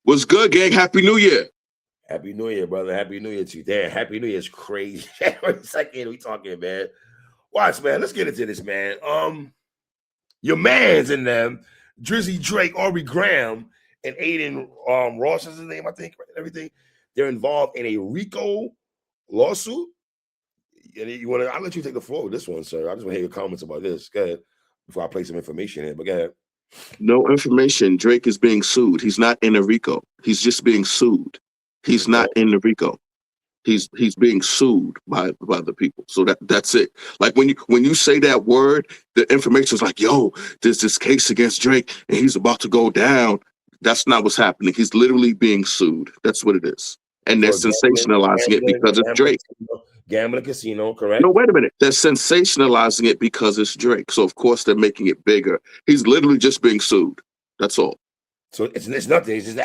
What's good, gang? Happy New Year. Happy New Year, brother. Happy New Year to you. Damn, Happy New Year is crazy. January 2nd, we talking, man. Watch, man. Let's get into this, man. Your man's in them, Drizzy Drake, Aubrey Graham, and Aiden Ross is his name, I think, right? Everything. They're involved in a RICO lawsuit. You want to? I'll let you take the floor with this one, sir. I just want to hear your comments about this. Go ahead. Before I play some information in, but go ahead. No information. Drake is being sued. He's not in a RICO. He's just being sued. He's not in the RICO. He's being sued by the people. So that's it. Like when you say that word, the information is like, yo, there's this case against Drake and he's about to go down. That's not what's happening. He's literally being sued. That's what it is. And they're sensationalizing it because it's Drake. Gambling casino, correct? No, wait a minute. They're sensationalizing it because it's Drake. So of course they're making it bigger. He's literally just being sued. That's all. So it's nothing. It's just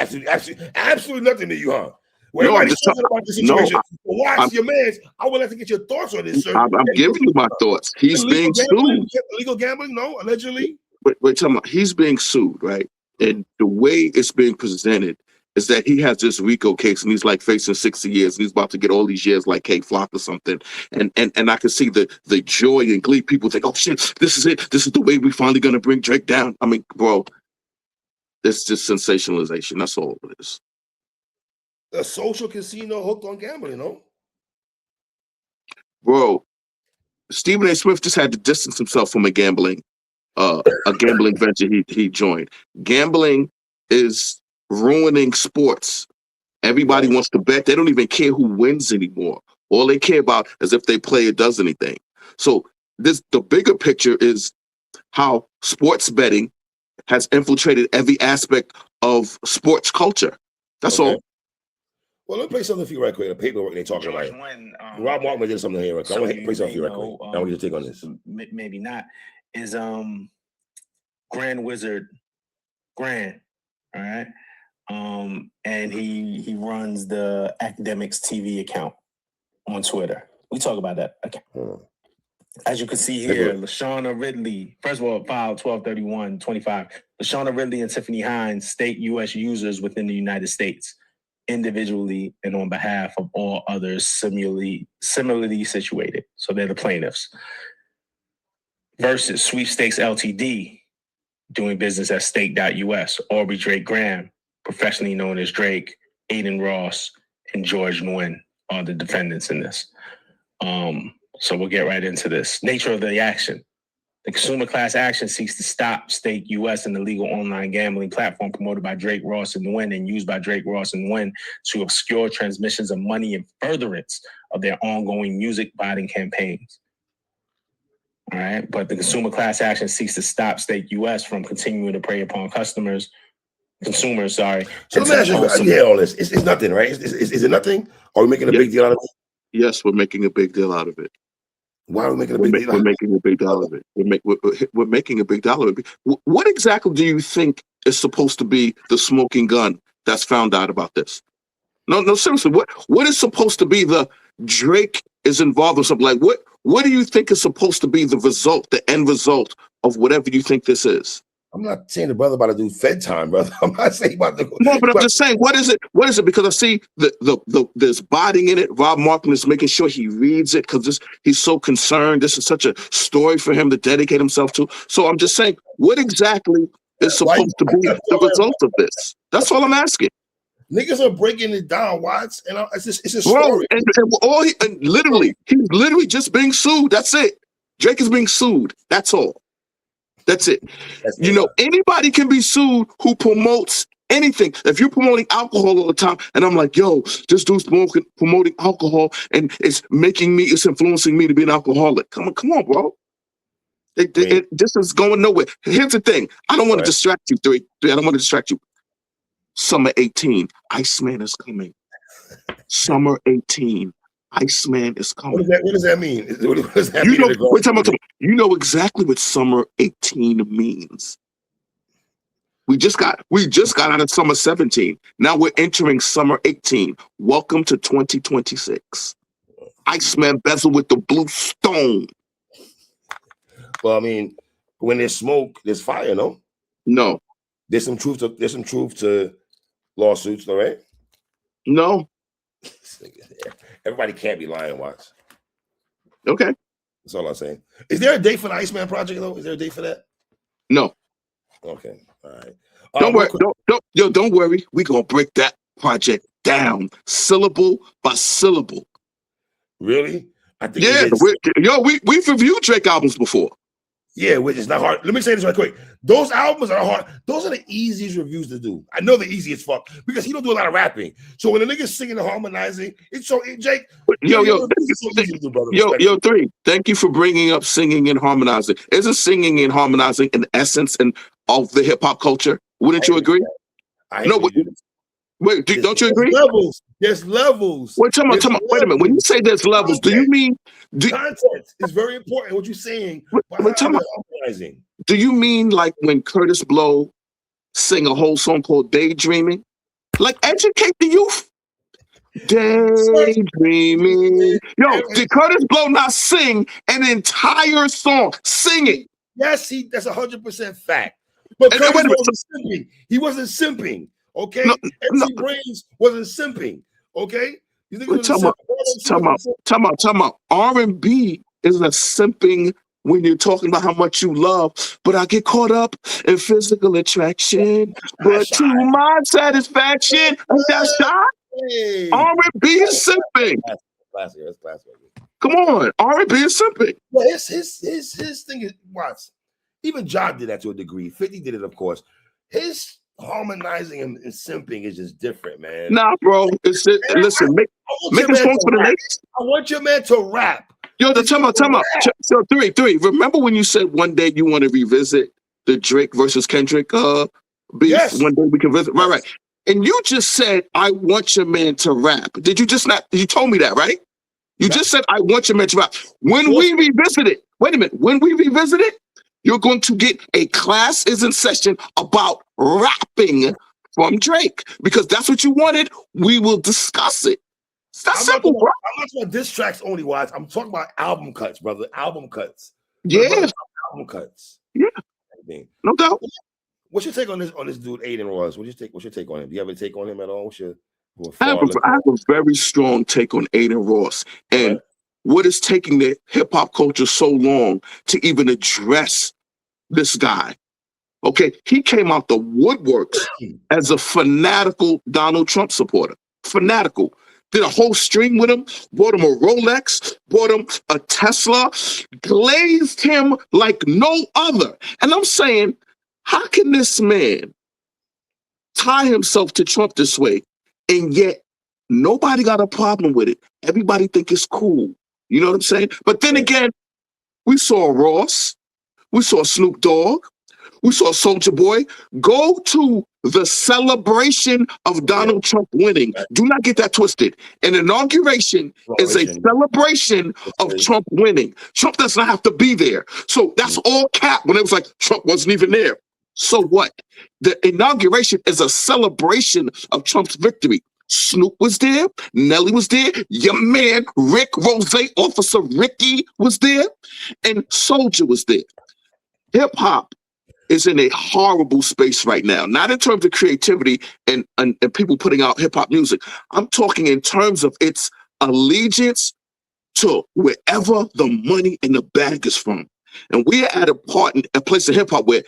absolutely nothing to you, huh? Well, no, everybody's talking about this situation. Watch your man. I would like to get your thoughts on this, sir. I'm giving you my thoughts. He's being sued. Illegal gambling? No, allegedly. Wait, tell me. He's being sued, right? And the way it's being presented is that he has this RICO case and he's like facing 60 years and he's about to get all these years like K-Flock or something. And I can see the joy and glee. People think, oh shit, this is it. This is the way we finally gonna bring Drake down. I mean, bro, it's just sensationalization. That's all it is. A social casino hooked on gambling, no? Bro, Stephen A. Smith just had to distance himself from a gambling venture he joined. Gambling is ruining sports. Everybody wants to bet. They don't even care who wins anymore. All they care about is if they play it does anything. So the bigger picture is how sports betting has infiltrated every aspect of sports culture. That's all. Well, let me play something for you right quick. The paperwork they talking about. Rob Markman did something here. I want to play something for you right quick. I want you to take on this. Maybe not. Is Grand Wizard Grand, all right? And he runs the Academics TV account on Twitter. We talk about that. Okay. As you can see here, Lashawna Ridley, first of all, filed 12/31/25. Lashawna Ridley and Tiffany Hines state U.S. users within the United States, individually and on behalf of all others similarly situated. So they're the plaintiffs. Versus Sweepstakes Ltd, doing business at stake.us, Aubrey Drake Graham, professionally known as Drake, Aiden Ross, and George Nguyen are the defendants in this. So we'll get right into this. Nature of the action. The consumer class action seeks to stop Stake US and the legal online gambling platform promoted by Drake, Ross, and Nguyen and used by Drake, Ross, and Nguyen to obscure transmissions of money in furtherance of their ongoing music buying campaigns. All right, but the consumer class action seeks to stop Stake US from continuing to prey upon consumers. So let me ask you, all this. It's nothing, right? Is it nothing? Are we making a big deal out of it? Yes, we're making a big deal out of it. Why are we making a big deal? We're making a big deal out of it. We're making a big deal out of it. What exactly do you think is supposed to be the smoking gun that's found out about this? No, seriously. What is supposed to be the Drake is involved in something? Like what do you think is supposed to be the result, the end result of whatever you think this is? I'm not saying the brother about to do Fed time, brother. I'm not saying about to go. No, but I'm just saying, what is it? What is it? Because I see there's botting in it. Rob Markman is making sure he reads it because he's so concerned. This is such a story for him to dedicate himself to. So I'm just saying, what exactly is supposed to be the result of this? That's all I'm asking. Niggas are breaking it down, Watts, and it's a story. And literally, he's literally just being sued. That's it. Drake is being sued. That's all. That's it. Anybody can be sued who promotes anything. If you're promoting alcohol all the time, and I'm like, yo, this dude's promoting alcohol, and it's influencing me to be an alcoholic. Come on, bro. This is going nowhere. Here's the thing. I don't want to distract you, three. I don't want to distract you. Summer 18, Iceman is coming. Summer 18. Iceman is coming. What does that mean? What does that mean? You know exactly what Summer 18 means. We just got out of Summer 17. Now we're entering Summer 18. Welcome to 2026. Iceman bezel with the blue stone. Well, I mean, when there's smoke, there's fire, no? No. There's some truth to Lawsuits, all right? No. Everybody can't be lying, Watts. Okay. That's all I'm saying. Is there a date for the Iceman project, though? Is there a date for that? No. Okay. All right. Don't worry. Don't worry. We're going to break that project down syllable by syllable. Really? I think we've reviewed Drake albums before. Yeah, which is not hard. Let me say this right quick. Those albums are hard. Those are the easiest reviews to do. I know the easiest fuck because he don't do a lot of rapping. So when the nigga's singing and harmonizing, it's so Jake. Yo, 3. Thank you for bringing up singing and harmonizing. Isn't singing and harmonizing an essence of the hip hop culture? Wouldn't you agree? Wait, don't you agree? There's levels. Wait, wait a minute. When you say there's levels, do you mean content is very important? What you're saying? Do you mean like when Curtis Blow sing a whole song called "Daydreaming"? Like educate the youth. Daydreaming. Yo, did Curtis Blow not sing an entire song? Sing it. Yes, that's 100% fact. But Curtis wasn't simping. He wasn't simping. Okay, MC Brains wasn't simping. Okay, you think Time out. R&B is a simping when you're talking about how much you love, but I get caught up in physical attraction, but to my satisfaction, that's shy. R&B is simping. That's classic. Come on, R&B is simping. Well, his thing is Watts. Even John did that to a degree. 50 did it, of course. His harmonizing and simping is just different, man. Nah, bro. Listen, make a song for the ladies. I want your man to rap. Yo, time out. So 3. Remember when you said one day you want to revisit the Drake versus Kendrick beef? Yes. One day we can visit. Right. And you just said, I want your man to rap. Did you just not? You told me that, right? You just said, I want your man to rap. When we revisit it, wait a minute. When we revisit it, you're going to get a class is in session about rapping from Drake because that's what you wanted. We will discuss it. That's simple, bro. I'm not talking about diss tracks only, Watts. I'm talking about album cuts, brother. Album cuts. Yeah. Album cuts. Yeah. No doubt. What's your take on this dude, Aiden Ross? What's your take on him? Do you have a take on him at all? I have a very strong take on Aiden Ross. And what is taking the hip-hop culture so long to even address this guy? Okay, he came out the woodworks as a fanatical Donald Trump supporter. Fanatical. Did a whole stream with him, bought him a Rolex, bought him a Tesla, glazed him like no other. And I'm saying, how can this man tie himself to Trump this way and yet nobody got a problem with it? Everybody think it's cool. You know what I'm saying? But then again, we saw Ross, we saw Snoop Dogg, we saw Soulja Boy go to the celebration of Donald Trump winning. Do not get that twisted. An inauguration is a celebration of Trump winning. Trump does not have to be there. So that's all cap when it was like Trump wasn't even there. So what? The inauguration is a celebration of Trump's victory. Snoop was there, Nelly was there, your man Rick Rose, Officer Ricky was there, and Soulja was there. Hip hop is in a horrible space right now, not in terms of creativity and people putting out hip hop music. I'm talking in terms of its allegiance to wherever the money in the bag is from. And we are at a place in hip hop where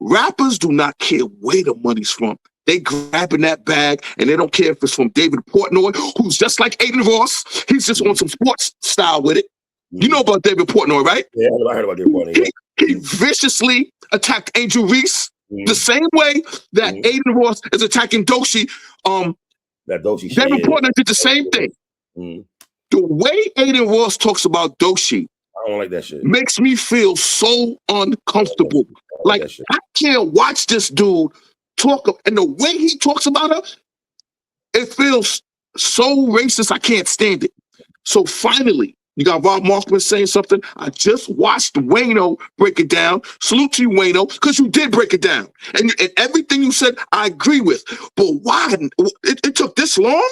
rappers do not care where the money's from. They grabbing that bag and they don't care if it's from David Portnoy, who's just like Aiden Ross. He's just on some sports style with it. You know about David Portnoy, right? Yeah, I heard about David Portnoy. He viciously attacked Angel Reese the same way that Aiden Ross is attacking Doechii. That Doechii David Portnoy did the same thing. The way Aiden Ross talks about Doechii, I don't like that shit. Makes me feel so uncomfortable. Like I can't watch this dude talk, and the way he talks about her, it feels so racist. I can't stand it. So finally, you got Rob Markman saying something. I just watched Wayno break it down. Salute to you, Wayno, because you did break it down. And everything you said, I agree with. But why? It took this long?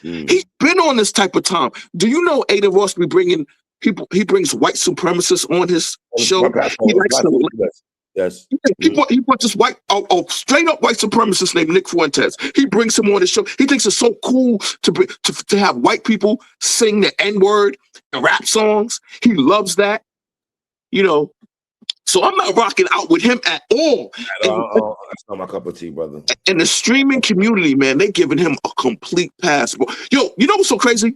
He's been on this type of time. Do you know Aiden Ross be bringing people? He brings white supremacists on his show. He likes to, Yes. He brought this straight up white supremacist named Nick Fuentes. He brings him on his show. He thinks it's so cool to have white people sing the N-word and rap songs. He loves that, you know. So I'm not rocking out with him at all. That's not my cup of tea, brother. And the streaming community, man, they giving him a complete pass. Yo, you know what's so crazy?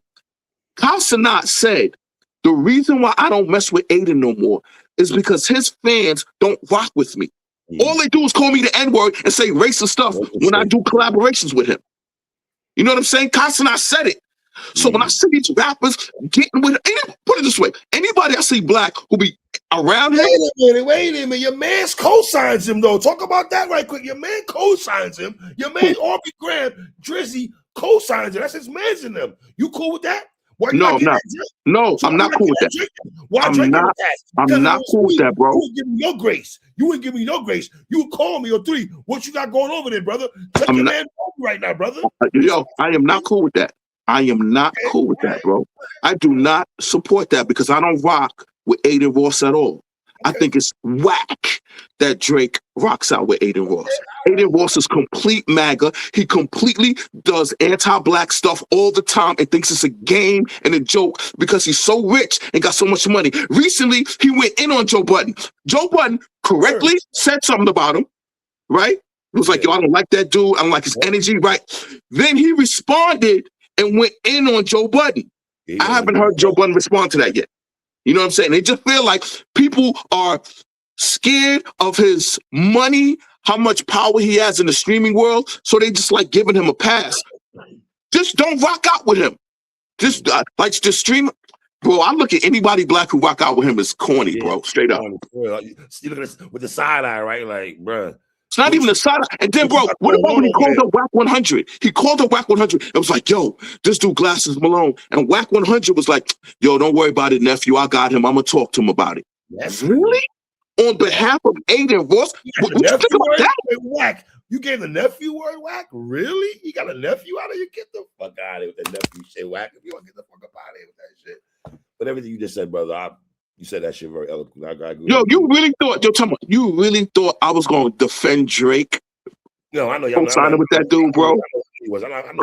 Kyle Sanat said the reason why I don't mess with Aiden no more is because his fans don't rock with me. All they do is call me the N-word and say racist stuff when I do collaborations with him. You know what I'm saying? Kyle Sanat said it. So when I see these rappers getting with put it this way, anybody I see black who be around him. Wait a minute. Your man's co-signs him, though. Talk about that right quick. Your man co-signs him. Your man, Aubrey Graham, Doechii, co-signs him. That's his man's in them. You cool with that? No, I'm not. No, I'm not cool with that. Why I'm not cool with that, bro. You would give me your grace. You wouldn't give me no grace. You would call me or three. What you got going over there, brother? Check your man right now, brother. Yo, I am not cool with that. I am not cool with that, bro. I do not support that because I don't rock with Aiden Ross at all. I think it's whack that Drake rocks out with Aiden Ross. Aiden Ross is complete MAGA. He completely does anti-black stuff all the time and thinks it's a game and a joke because he's so rich and got so much money. Recently, he went in on Joe Budden. Joe Budden correctly said something about him, right? It was like, yo, I don't like that dude. I don't like his energy, right? Then he responded and went in on Joe Budden. I haven't heard Joe Budden respond to that yet. You know what I'm saying? They just feel like people are scared of his money, how much power he has in the streaming world, so they just like giving him a pass. Just don't rock out with him. Just just stream. Bro, I look at anybody black who rock out with him as corny, bro. Straight up. You look at this with the side eye, right? Like, bro. It's not even a side eye. And then, bro, what about when he called up Whack 100? He called up Whack 100. It was like, yo, this dude Glasses Malone. And Whack 100 was like, yo, don't worry about it, nephew. I got him. I'm going to talk to him about it. Yes. Really? On behalf of Aiden Ross? What you think about that? Whack. You gave the nephew word Whack? Really? You got a nephew out of you? Get the fuck out of here with the nephew shit, Whack. If you want to get the fuck up out of here with that shit. But everything you just said, brother, you said that shit very eloquent. I agree. Yo, you really thought I was going to defend Drake? No, I know y'all signing with that dude, bro.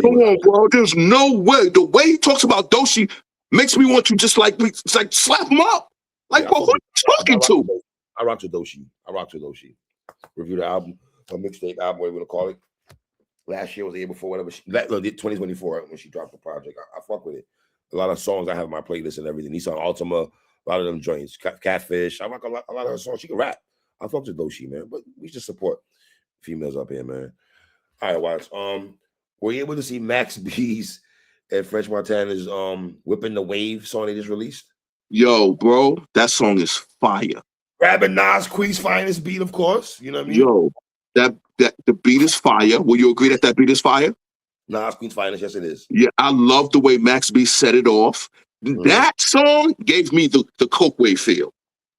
Come on, bro. There's no way. The way he talks about Doechii makes me want to just slap him up. Like, bro, who are you talking to? I rock to Doechii. Review the album, or mixtape album, whatever you want to call it. Last year was the year before, whatever. 2024 when she dropped the project. I fuck with it. A lot of songs I have on my playlist and everything. He's on Ultima, a lot of them joints. Catfish. I rock a lot of her songs. She can rap. I fuck with Doechii, man. But we just support females up here, man. All right, Watts. Were you able to see Max B's and French Montana's Whipping the Wave song they just released? Yo, bro, that song is fire. Grabbing Nas Queen's finest beat, of course. You know what I mean? Yo, that the beat is fire. Will you agree that beat is fire? Nas Queen's finest, yes, it is. Yeah, I love the way Max B set it off. That song gave me the Coke Wave feel.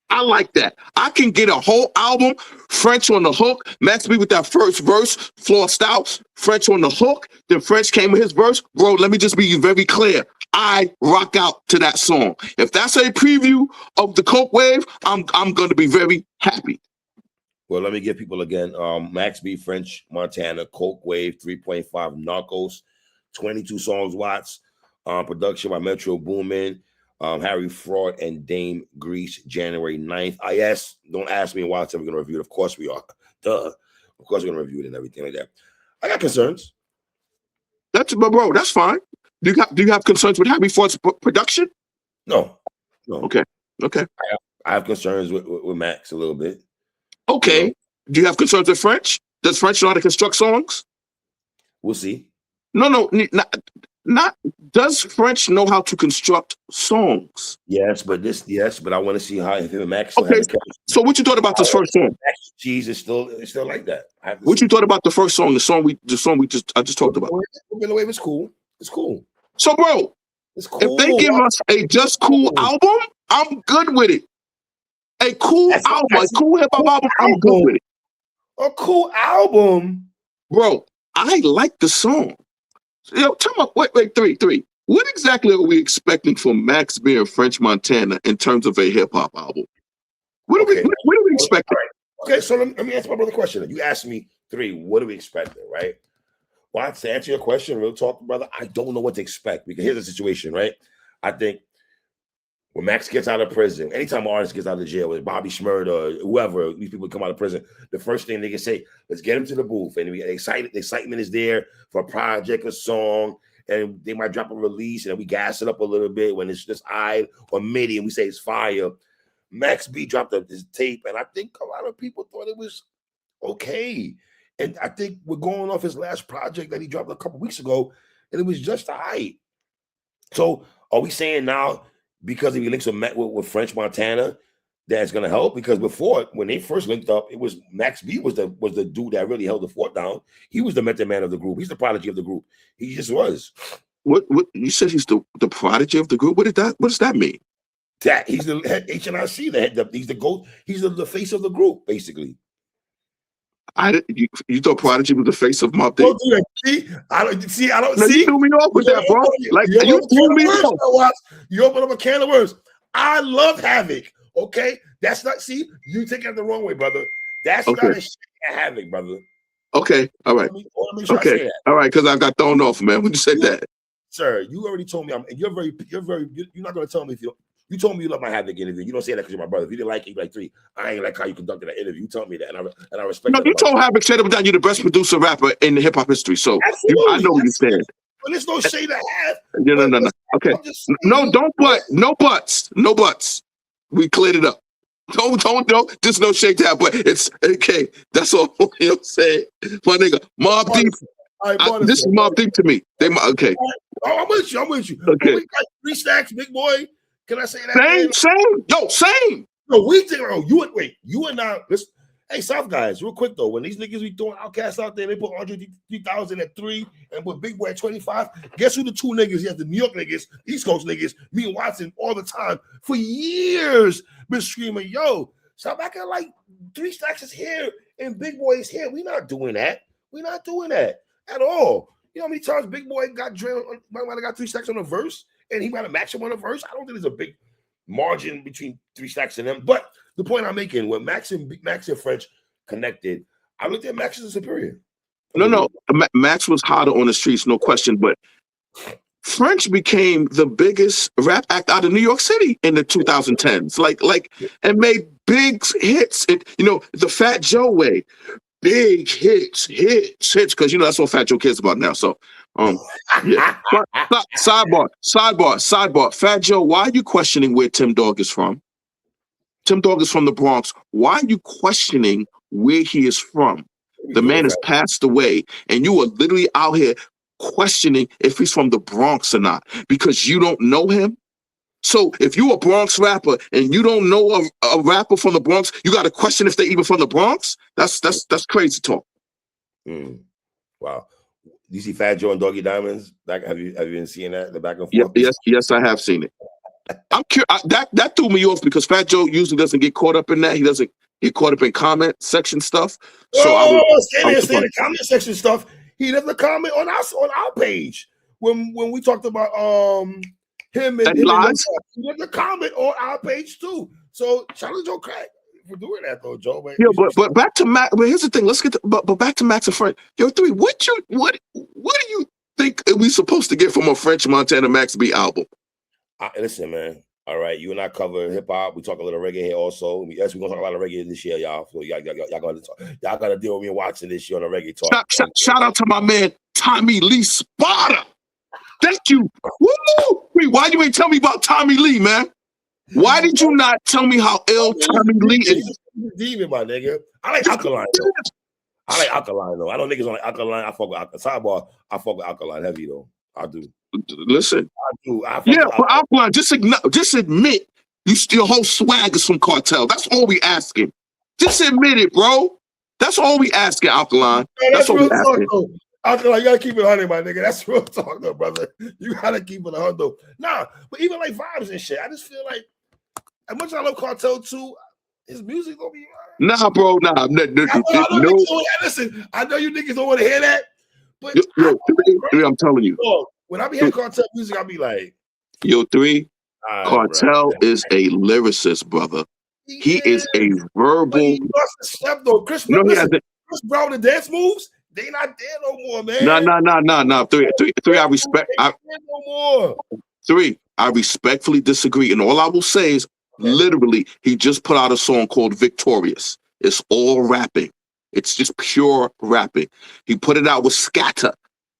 I like that. I can get a whole album, French on the hook, Max B with that first verse, flossed out, French on the hook, then French came with his verse. Bro, let me just be very clear. I rock out to that song. If that's a preview of the Coke Wave, I'm going to be very happy. Well, let me give people again. Max B, French Montana, Coke Wave, 3.5, Narcos, 22 songs, Watts. Production by Metro Boomin, Harry Fraud, and Dame Grease, January 9th. Don't ask me why we're going to review it. Of course we are. Duh. Of course we're going to review it and everything like that. I got concerns. Bro, that's fine. Do you have concerns with Harry Fraud's production? No. Okay. I have concerns with Max a little bit. Okay. You know? Do you have concerns with French? Does French know how to construct songs? We'll see. No, not does French know how to construct songs? Yes, but I want to see how him and Max. Okay, so what you thought about this first song? Cheese is still like that. What you thought about the first song? The song I just talked about. Whipping the Wave is cool. It's cool. So, bro, it's cool. If they give us a just cool album, I'm good with it. A cool album, a cool hip hop album, I'm good with it. A cool album, bro. I like the song. Yo, tell me, wait, three. What exactly are we expecting from Max B and French Montana in terms of a hip hop album? What are we expecting? Okay, so let me answer my brother question. You asked me 3, what are we expecting, right? Well, to answer your question, real talk, brother, I don't know what to expect because here's the situation, right? I think when Max gets out of prison, anytime an artist gets out of jail, with Bobby Shmurda or whoever, these people come out of prison, the first thing they can say, let's get him to the booth. And we get excited. The excitement is there for a project, a song, and they might drop a release and we gas it up a little bit when it's just I or MIDI and we say it's fire. Max B dropped his tape, and I think a lot of people thought it was okay. And I think we're going off his last project that he dropped a couple weeks ago, and it was just all right. So are we saying now, because if he links with French Montana, that's going to help? Because before, when they first linked up, it was Max B was the dude that really held the fort down. He was the method man of the group. He's the prodigy of the group. He just was. What you said he's the prodigy of the group? What does that mean? That he's the head HNIC, he's the GOAT, he's the face of the group, basically. You thought Prodigy was the face of Mobb Deep? Don't do that. See, I don't no, see. You threw me off with that, bro. Like you threw me off. You open up a can of worms. I love Havoc. Okay, that's not. See, you take it the wrong way, brother. That's not a shit Havoc, brother. Okay, all right. Okay, all right, because I got thrown off, man. When you said that, sir, you already told me. You're not going to tell me if you. You told me you love my Havoc interview. You don't say that because you're my brother. If you didn't like it, you're like 3. I ain't like how you conducted that interview. You told me that, and I respect. No, you told Havoc straight up and down you're the best producer rapper in the hip hop history. So I know what you said. But there's no shade I have. No. Okay. No, don't but. No buts. No buts. We cleared it up. Don't. Just no shade to have, but it's okay. That's all. You know what I'm saying? My nigga, Mobb Deep. This is Mobb Deep to me. Okay. I'm with you. Okay. We got 3 stacks, big boy. Can I say that? Same. No, we think. You and I. Listen, hey, South guys, real quick though. When these niggas be throwing Outkast out there, they put 103,000 at 3 and put Big Boy at 25. Guess who the 2 niggas? Yes, the New York niggas, East Coast niggas. Me and Watson all the time for years been screaming, "Yo, stop acting like 3 stacks is here and Big Boy is here." We not doing that. We're not doing that at all. You know how many times Big Boy got drilled? Might have got 3 stacks on a verse. And he might have matched him on a verse. I don't think there's a big margin between 3 stacks and them. But the point I'm making, when Max and French connected, I looked at Max as a superior. No. Max was hotter on the streets, no question. But French became the biggest rap act out of New York City in the 2010s. And made big hits. The Fat Joe way. Big hits, because that's what Fat Joe cares about now. So, yeah. Sidebar. Fat Joe, why are you questioning where Tim Dog is from? Tim Dog is from the Bronx. Why are you questioning where he is from? The man has passed away, and you are literally out here questioning if he's from the Bronx or not because you don't know him. So if you a Bronx rapper and you don't know a rapper from the Bronx, you got to question if they're even from the Bronx. That's crazy talk. Wow. You see Fat Joe and Doggy Diamonds? Have you been seeing that, the back and forth? Yes, I have seen it. I'm curious. That threw me off because Fat Joe usually doesn't get caught up in that. He doesn't get caught up in comment section stuff. So the comment section stuff. He doesn't comment on our page when we talked about him and lies. He did the comment on our page too. So challenge Joe Crack for doing that though, Joe. Man. Yeah, but back to Max. But here's the thing. Let's get but back to Max and French. Yo, 3. What do you think we supposed to get from a French Montana Max B album? Listen, man. All right, you and I cover hip hop. We talk a little reggae here also. Yes, we're gonna talk a lot of reggae this year, y'all. So y'all gotta deal with me watching this year on the reggae talk. Shout out to my man Tommy Lee Sparta. Thank you. Woo! Wait, why you ain't tell me about Tommy Lee, man? Why did you not tell me how ill Tommy Lee is? Demon, my nigga. I like Alkaline though. I know niggas on like Alkaline. I fuck with Sidebar. I fuck with Alkaline heavy though. I do. Listen. I do. But Alkaline, just admit your whole swag is from Cartel. That's all we asking. Just admit it, bro. That's all we asking, Alkaline. That's all we asking. Alkaline, you gotta keep it 100, my nigga. That's real talk, though, brother. You gotta keep it 100. Nah, but even like vibes and shit, I just feel like as much as I love Cartel too, his music gonna be. Nah, bro. Nah. Listen, I know you niggas don't want to hear that, but I'm telling you. When I be hearing Cartel music, I be like, Yo, 3. Cartel is a lyricist, brother. He is a verbal. He lost the step though. Chris Brown, the dance moves, they not there no more, man. No. Three. I respect. No more. Three. I respectfully disagree, and all I will say is, literally, he just put out a song called "Victorious." It's all rapping. It's just pure rapping. He put it out with Scatter.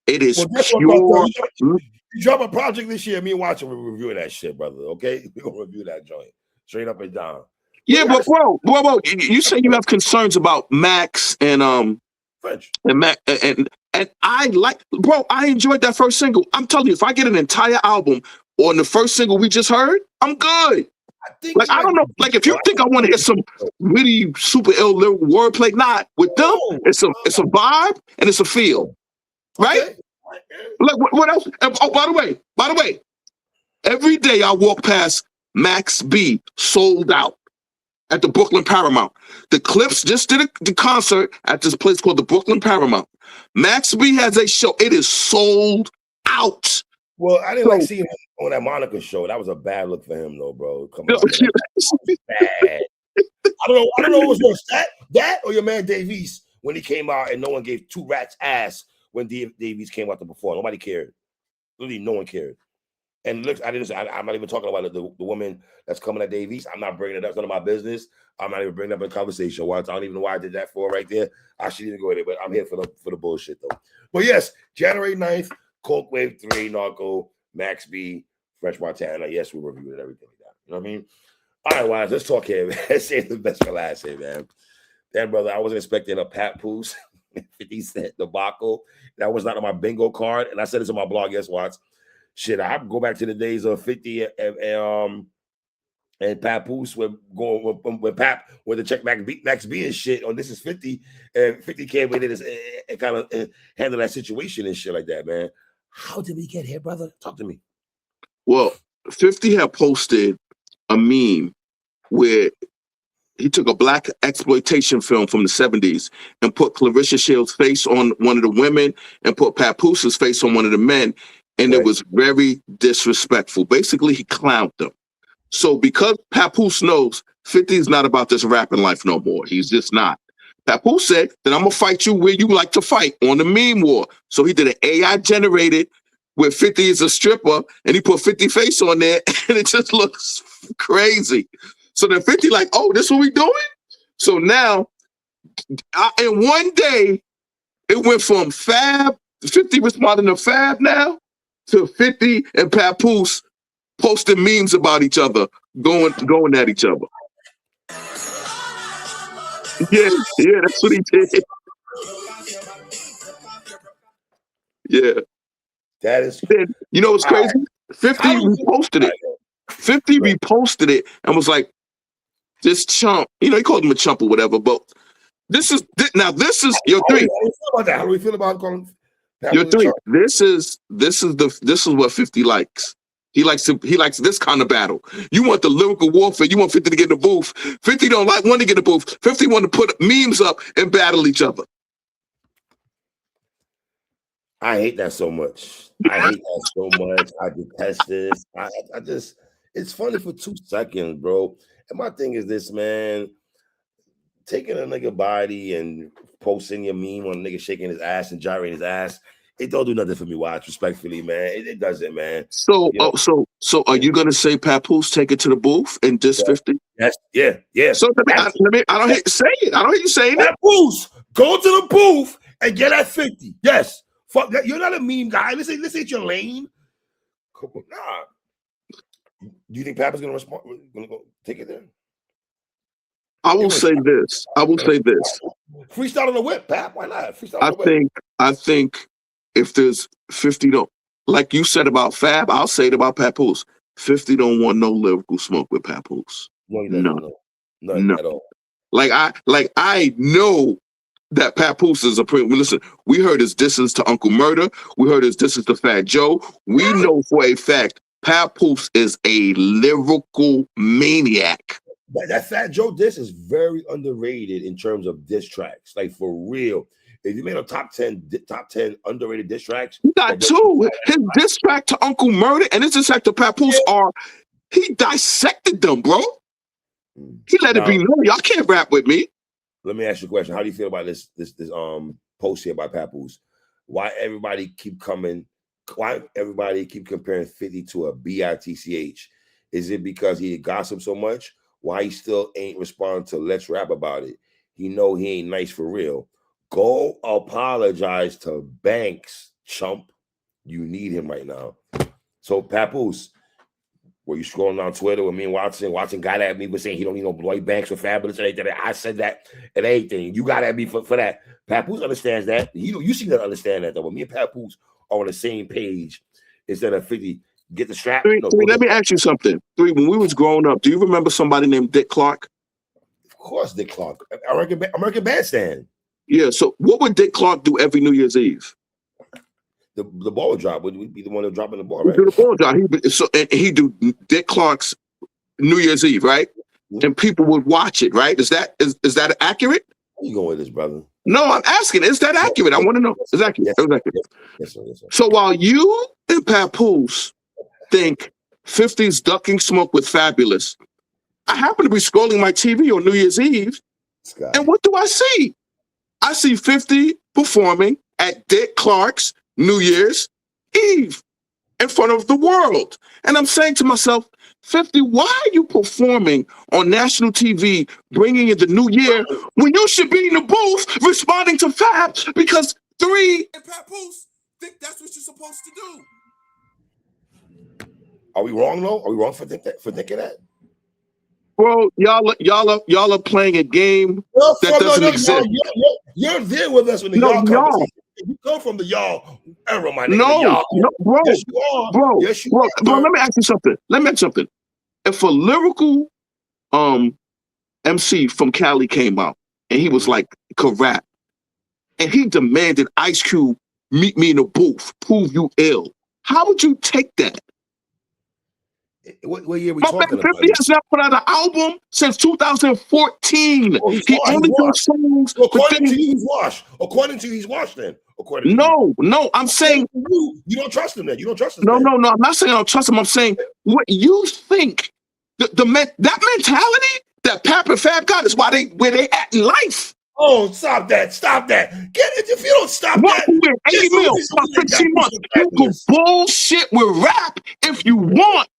It is pure. You drop a project this year. Me and Watch will review that shit, brother. Okay, we gonna review that joint straight up and down. Yeah, but bro, you say you have concerns about Max and French and Mac and I like, bro. I enjoyed that first single. I'm telling you, if I get an entire album on the first single we just heard, I'm good. I don't know. Like, if you think I want to hear some really super ill lyrical wordplay, not with them. It's a vibe and it's a feel, right? Okay. Like, what else? Oh, by the way, every day I walk past Max B sold out at the Brooklyn Paramount. The Clips just did the concert at this place called the Brooklyn Paramount. Max B has a show. It is sold out. Well, I didn't like seeing him on that Monica show. That was a bad look for him, though, bro. Come on, bad. I don't know what's worse, that or your man Davies when he came out and no one gave two rats ass when Davies came out to perform. Nobody cared. Literally, no one cared. And look, I'm not even talking about the woman that's coming at Davies. I'm not bringing it up. It's none of my business. I'm not even bringing it up in conversation. I don't even know why I did that for right there. I shouldn't even go there, but I'm here for the bullshit, though. But yes, January 9th, Coke Wave 3, Narco, Max B, French Montana. Yes, we reviewed it, everything like that. You know what I mean? All right, Wise, let's talk here, man. Let's save the best for last here, man. Damn, brother, I wasn't expecting a Papoose 50 Cent debacle. That was not on my bingo card. And I said this on my blog, yes, Watts. Shit, I go back to the days of 50 and Papoose when Pap with the check Max B and shit on This Is 50, and 50 came in and kind of handle that situation and shit like that, man. How did we get here, brother? Talk to me. Well, 50 had posted a meme where he took a black exploitation film from the 70s and put Clarissa Shields' face on one of the women and put Papoose's face on one of the men. And It was very disrespectful. Basically, he clowned them. So because Papoose knows 50 is not about this rapping life no more, he's just not. Papoose said that I'm going to fight you where you like to fight, on the meme war. So he did an AI generated where 50 is a stripper and he put 50 face on there and it just looks crazy. So then 50 like, oh, this what we doing? So now, in one day, it went from Fab, 50 responding to Fab now, to 50 and Papoose posting memes about each other, going at each other. Yeah, that's what he did. Yeah. That is, you know what's crazy? 50 reposted it. 50 reposted it and was like, this chump, he called him a chump or whatever, but this is your three. How do we feel about calling your three? This is what 50 likes. He likes this kind of battle. You want the lyrical warfare. You want 50 to get in the booth. 50 don't want to get in the booth. 50 want to put memes up and battle each other. I hate that so much. I detest this. I just, it's funny for 2 seconds, bro. And my thing is this, man. Taking a nigga body and posting your meme on a nigga shaking his ass and gyrating his ass, it don't do nothing for me, Watch, respectfully, man. It doesn't, man. So, so are you gonna say Papoose take it to the booth and diss 50? Yes, yeah. So I don't hate to say it. I don't hate you saying it. Papoose, go to the booth and get at 50. Yes. Fuck that. You're not a meme guy. This ain't your lane. Nah. Do you think Pap is gonna respond? Gonna go take it there? I will say this. Freestyle on the whip, Pap. Why not? Freestyle on the whip. I think if there's 50 don't, like you said about Fab, I'll say it about Papoose. 50 don't want no lyrical smoke with Papoose. No, at all. Like I know that Papoose is a pretty. Listen, we heard his distance to Uncle Murder. We heard his distance to Fat Joe. We know for a fact Papoose is a lyrical maniac. That Fat Joe diss is very underrated in terms of diss tracks. Like, for real. If you made a top 10 underrated diss tracks, he got two. His diss track to Uncle Murder and his diss track to Papoose he dissected them, bro. He let it be known, y'all can't rap with me. Let me ask you a question. How do you feel about this post here by Papoose? Why everybody keep comparing 50 to a bitch? Is it because he gossiped so much? Why he still ain't responding to let's rap about it? He know he ain't nice for real. Go apologize to Banks, chump. You need him right now. So Papoose, were you scrolling on Twitter with me and Watson got at me for saying he don't need no Lloyd Banks or Fabulous and anything? I said that and everything. You got at me for that. Papoose understands that. You seem to understand that though. But me and Papoose are on the same page instead of 50. Get the strap. Let me ask you something. When we was growing up, do you remember somebody named Dick Clark? Of course, Dick Clark. American Bandstand. Yeah, so what would Dick Clark do every New Year's Eve? The ball drop would be the one that dropping the ball, right? Do the ball drop. He do Dick Clark's New Year's Eve, right? Mm-hmm. And people would watch it, right? Is that accurate? Where you going with this, brother? No, I'm asking. Is that accurate? I want to know. Is that accurate? Yes, sir. So while you and Papoose think 50's ducking smoke with Fabulous, I happen to be scrolling my TV on New Year's Eve, and what do I see? I see 50 performing at Dick Clark's New Year's Eve in front of the world. And I'm saying to myself, 50, why are you performing on national TV, bringing in the new year, when you should be in the booth responding to Fab? Because 3 and Papoose think that's what you're supposed to do. Are we wrong, though? Are we wrong for thinking that? Bro, y'all are playing a game that doesn't exist. You're there with us when the y'all come. You come from the y'all era, my nigga. No, bro. Yes, you are. Bro, yes, you are. Bro, let me ask you something. If a lyrical MC from Cali came out and he was like, could rap, and he demanded Ice Cube meet me in the booth, prove you ill, how would you take that? What year are we talking about? 50 has not put out an album since 2014. He only does songs. According to you, he's washed. According to you, he's washed then. No, I'm saying you don't trust him then. You don't trust him. No, I'm not saying I don't trust him. I'm saying what you think that mentality that Pap and Fab got is where they at in life. Oh, stop that. Get it. If you don't stop that. 80 mil, about 15 months. You can bullshit with rap if you want.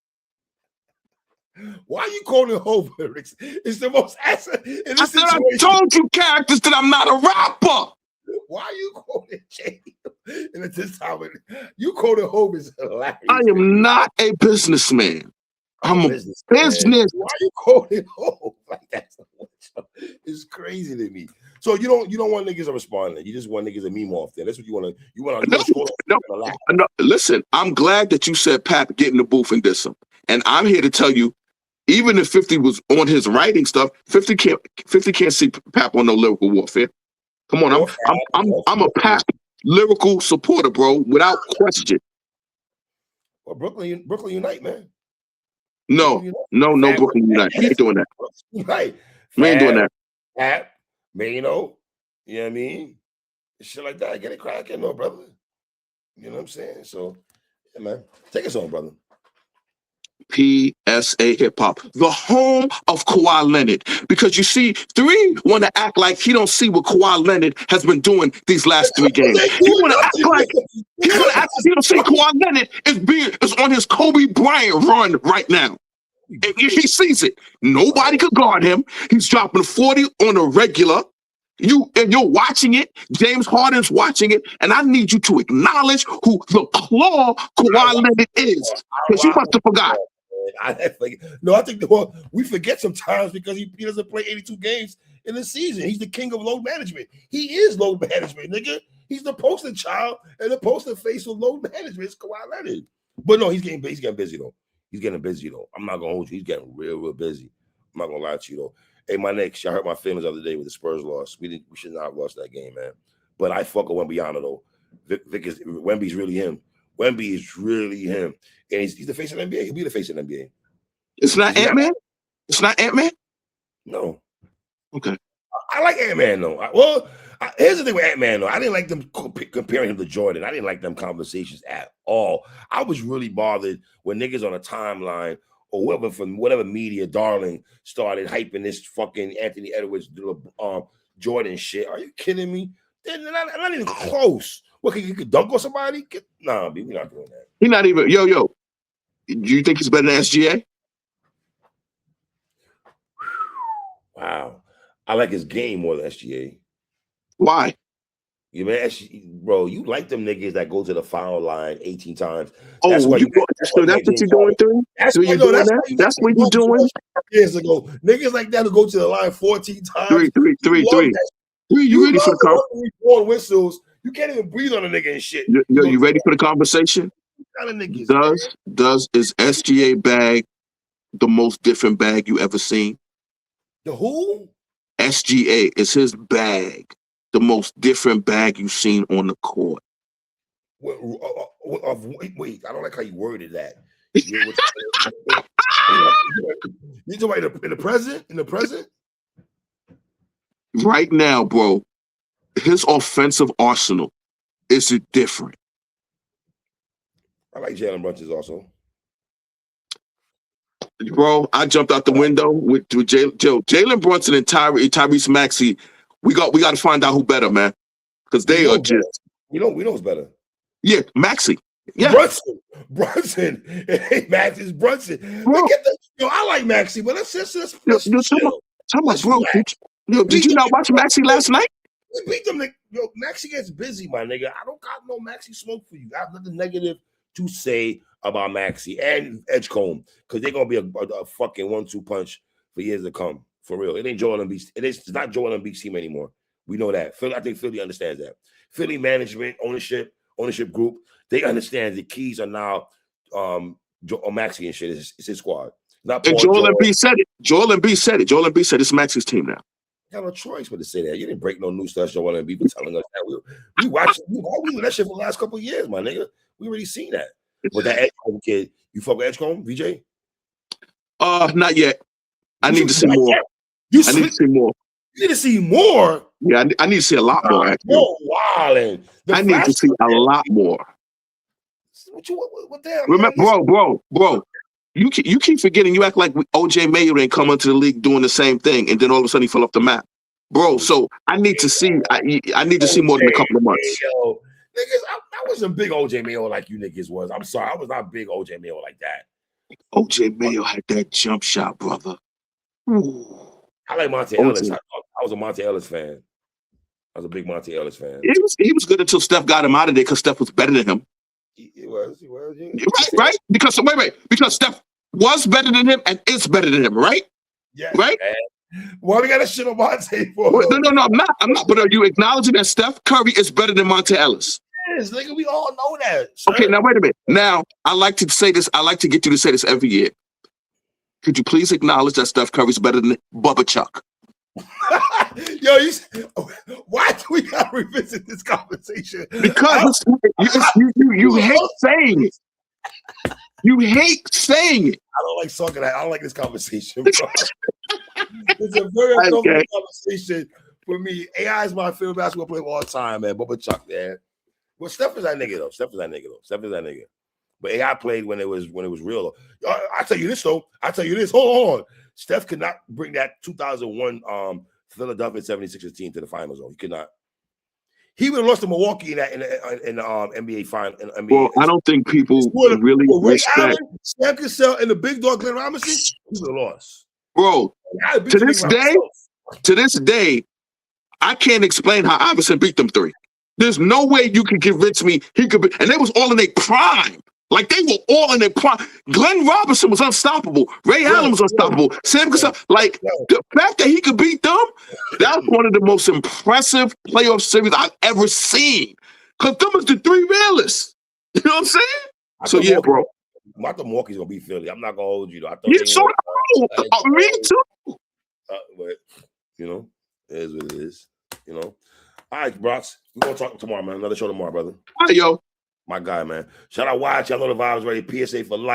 Why are you quoting Hov lyrics? It's the most acid in this situation. I told you characters that I'm not a rapper. Why are you quoting Jay? And at this time, you quoting Hov is hilarious. I am not a businessman. I'm a business. Why are you quoting Hov like that? It's crazy to me. So you don't want niggas to respond. You just want niggas to meme off there. That's what you want to. You want to. No. Listen, I'm glad that you said Pap get in the booth and diss him, and I'm here to tell you. Even if 50 was on his writing stuff, 50 can't see Pap on no lyrical warfare. Come on, I'm a Pap lyrical supporter, bro, without question. Well, Brooklyn Unite, man. No, Brooklyn Unite. We ain't doing that. Right. We ain't doing that. Pap, man, you know what I mean? Shit like that. Get it cracking, no, brother. You know what I'm saying? So, yeah, man. Take us on, brother. PSA Hip Hop, the home of Kawhi Leonard. Because you see, 3 want to act like he don't see what Kawhi Leonard has been doing these last 3 games. He want to act like he don't see Kawhi Leonard is on his Kobe Bryant run right now. And he sees it. Nobody could guard him. He's dropping 40 on a regular. You're watching it. James Harden's watching it, and I need you to acknowledge who the claw Kawhi Leonard is, because you must have forgot. I think we forget sometimes because he doesn't play 82 games in the season. He's the king of load management. He is load management, nigga. He's the poster child and the poster face of load management. It's Kawhi Leonard. But no, he's getting busy though. I'm not gonna hold you. He's getting real busy. I'm not gonna lie to you though. Hey, my Knicks, y'all hurt my feelings the other day with the Spurs loss. We should not have lost that game, man. But I fuck with Wembyana though. Wemby's really him. Wemby is really him. And he's the face of the NBA. He'll be the face of the NBA. It's not Ant-Man? It's not Ant-Man? No. Okay. I like Ant-Man though. Here's the thing with Ant-Man though. I didn't like them comparing him to Jordan. I didn't like them conversations at all. I was really bothered when niggas on a timeline or whoever from whatever media darling started hyping this fucking Anthony Edwards Jordan shit. Are you kidding me? They're not even close. What, you could dunk on somebody? Nah, we're not doing that. He's not even, yo. Do you think he's better than SGA? Wow. I like his game more than SGA. Why? You man, bro, you like them niggas that go to the foul line 18 times. Oh, that's what you're doing through? That's what you're doing? Years ago. Niggas like that who go to the line 14 times. Three. You ready for the conversation? Whistles. You can't even breathe on a nigga and shit. Yo, you ready for the conversation? Is SGA bag the most different bag you ever seen? The who? SGA, is his bag the most different bag you've seen on the court? Wait, I don't like how you worded that. You talking about in the present? In the present? Right now, bro, his offensive arsenal, is it different? I like Jalen Brunson's also. Bro, I jumped out the window with Jalen Brunson and Tyrese Maxey. We got to find out who better, man, because they are just. We know who's better. Yeah, Maxey. Yeah, Brunson. Hey, Maxey's Brunson. Look at I like Maxey, but let's chill. Did you not watch Maxey last night? We beat them. Maxey gets busy, my nigga. I don't got no Maxey smoke for you. I have nothing negative to say about Maxey and Edgecombe, because they're gonna be a fucking 1-2 punch for years to come. For real. It ain't Joel Embiid's. It's not Joel Embiid's team anymore. We know that. I think Philly understands that. Philly management, ownership group, they understand the keys are now Maxey and shit. It's his squad. Not Paul, and Joel Embiid said it. Joel Embiid said it's Maxey's team now. You got no choice but to say that. You didn't break no new stuff. Joel Embiid for telling us that. We watched that shit for the last couple of years, my nigga. We already seen that. But that Edgecombe kid, you fuck with Edgecombe, VJ? Not yet. I need to see more. I need to see more. You need to see more? Yeah, I need to see a lot more, actually. Oh, wow. I need to see a lot more. What the hell? Remember, bro. You keep forgetting. You act like OJ Mayo didn't come into the league doing the same thing, and then all of a sudden he fell off the map, bro. So I need to see. I need to see more than a couple of months. Yo, niggas, I wasn't big OJ Mayo like you niggas was. I'm sorry, I was not big OJ Mayo like that. OJ Mayo had that jump shot, brother. Ooh. I like Monte Ellis. I was a Monte Ellis fan. I was a big Monte Ellis fan. He was good until Steph got him out of there because Steph was better than him. He was. Yeah. Right? Because because Steph was better than him and is better than him, right? Yeah. Right? Man. Why we got to shit on Monte for? No, I'm not. But are you acknowledging that Steph Curry is better than Monte Ellis? Yes, nigga, we all know that. Sir. Okay, now wait a minute. Now, I like to say this. I like to get you to say this every year. Could you please acknowledge that Steph Curry's better than Bubba Chuck? Yo, why do we gotta revisit this conversation? Because you hate saying it. You hate saying it. I don't like talking. I don't like this conversation, bro. It's a very uncomfortable conversation for me. AI is my favorite basketball player of all time, man. Bubba Chuck, man. Well, Steph is that nigga though. But AI played when it was real. I tell you this though. Hold on. Steph could not bring that 2001 Philadelphia 76ers team to the finals. Though he could not. He would have lost to Milwaukee in the NBA final. Well, I don't think people really respect. Sam Cassell and the big dog Glenn Robinson. He would have lost, bro. To this day, I can't explain how Iverson beat them three. There's no way you can convince me he could be, and they was all in their prime. Like they were all in their prime. Glenn Robinson was unstoppable. Ray Allen was unstoppable. Sam Cassell, like the fact that he could beat them, that was one of the most impressive playoff series I've ever seen. Cause them was the three realists. You know what I'm saying? So yeah, bro. I thought Milwaukee's gonna beat Philly. I'm not gonna hold you though. I thought me too. But you know, it is what it is. You know. All right, Brox. We're gonna talk tomorrow, man. Another show tomorrow, brother. All right, yo. My guy, man. Shout out Watch. Y'all know the vibes ready. PSA for life.